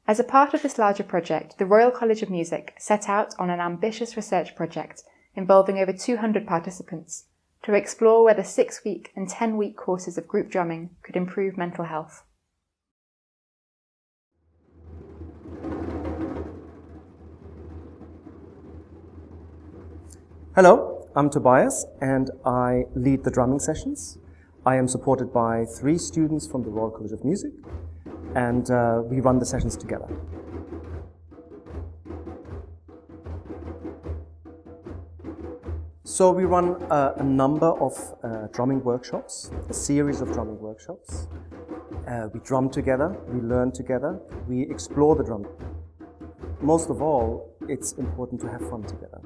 As a part of this larger project, the Royal College of Music set out on an ambitious research project involving over 200 participants to explore whether 6-week and 10-week courses of group drumming could improve mental health. Hello, I'm Tobias and I lead the drumming sessions. I am supported by 3 students from the Royal College of Music and we run the sessions together. So we run a number of drumming workshops, a series of drumming workshops. We drum together, we learn together, we explore the drum. Most of all, it's important to have fun together.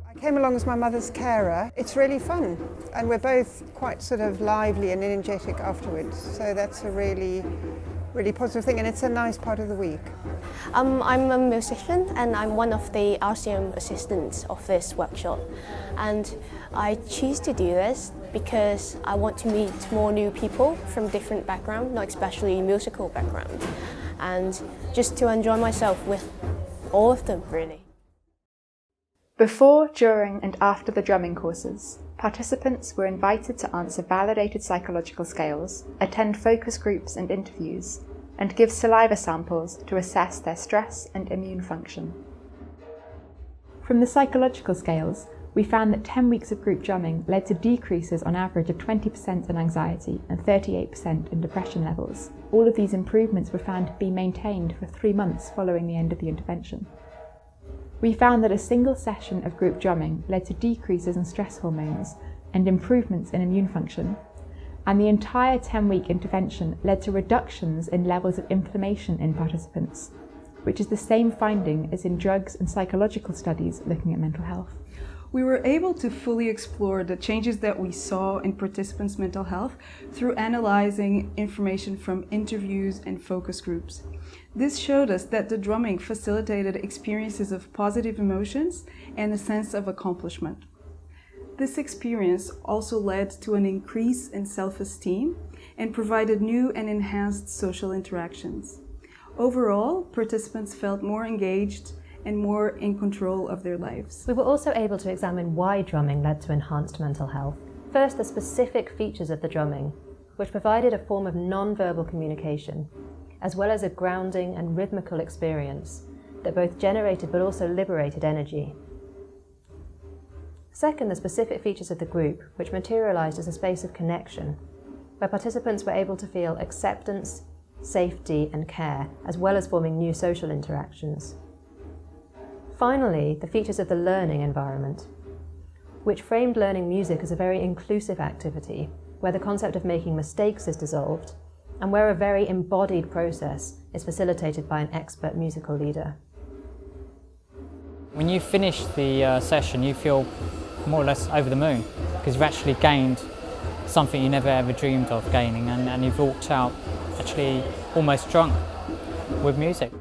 I came along as my mother's carer. It's really fun and we're both quite sort of lively and energetic afterwards, so that's a really positive thing and it's a nice part of the week. I'm a musician and I'm one of the RCM assistants of this workshop, and I choose to do this because I want to meet more new people from different backgrounds, not especially musical background, and just to enjoy myself with all of them really. Before, during and after the drumming courses, participants were invited to answer validated psychological scales, attend focus groups and interviews, and give saliva samples to assess their stress and immune function. From the psychological scales, we found that 10 weeks of group drumming led to decreases on average of 20% in anxiety and 38% in depression levels. All of these improvements were found to be maintained for 3 months following the end of the intervention. We found that a single session of group drumming led to decreases in stress hormones and improvements in immune function, and the entire 10-week intervention led to reductions in levels of inflammation in participants, which is the same finding as in drugs and psychological studies looking at mental health. We were able to fully explore the changes that we saw in participants' mental health through analyzing information from interviews and focus groups. This showed us that the drumming facilitated experiences of positive emotions and a sense of accomplishment. This experience also led to an increase in self-esteem and provided new and enhanced social interactions. Overall, participants felt more engaged and more in control of their lives. We were also able to examine why drumming led to enhanced mental health. First, the specific features of the drumming, which provided a form of non-verbal communication, as well as a grounding and rhythmical experience that both generated but also liberated energy. Second, the specific features of the group, which materialised as a space of connection, where participants were able to feel acceptance, safety and care, as well as forming new social interactions. Finally, the features of the learning environment, which framed learning music as a very inclusive activity, where the concept of making mistakes is dissolved, and where a very embodied process is facilitated by an expert musical leader. When you finish the session, you feel more or less over the moon, because you've actually gained something you never ever dreamed of gaining, and you've walked out actually almost drunk with music.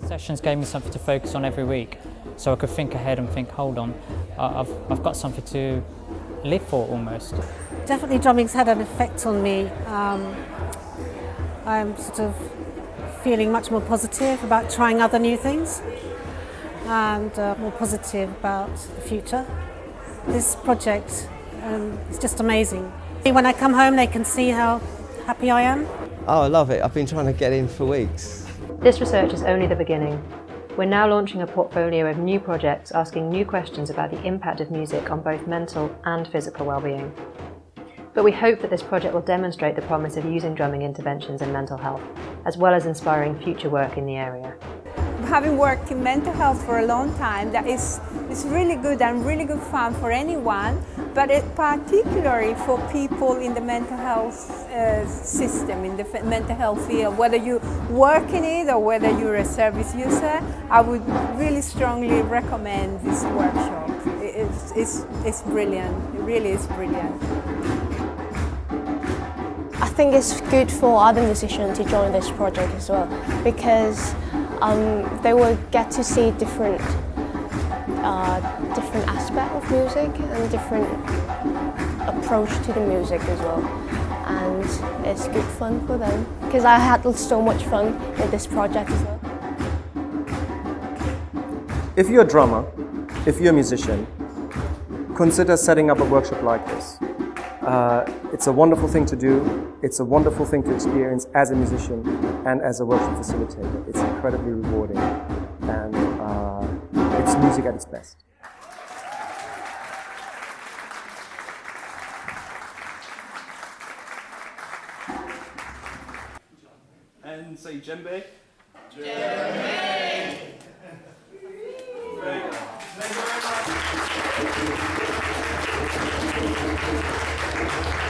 The sessions gave me something to focus on every week, so I could think ahead and think, hold on, I've got something to live for almost. Definitely drumming's had an effect on me. I'm sort of feeling much more positive about trying other new things and more positive about the future. This project is just amazing. When I come home they can see how happy I am. Oh, I love it. I've been trying to get in for weeks. This research is only the beginning. We're now launching a portfolio of new projects asking new questions about the impact of music on both mental and physical well-being. But we hope that this project will demonstrate the promise of using drumming interventions in mental health, as well as inspiring future work in the area. Having worked in mental health for a long time, that is really good and really good fun for anyone, but particularly for people in the mental health system, in the mental health field, whether you work in it or whether you're a service user. I would really strongly recommend this workshop. It's brilliant, it really is brilliant. I think it's good for other musicians to join this project as well, because they will get to see different aspects of music and different approach to the music as well. and it's good fun for them because I had so much fun with this project as well. If you're a drummer, if you're a musician, consider setting up a workshop like this. It's a wonderful thing to do. It's a wonderful thing to experience as a musician and as a workshop facilitator. It's incredibly rewarding, and it's music at its best. And say djembe. Djembe! There you go. Thank you very much.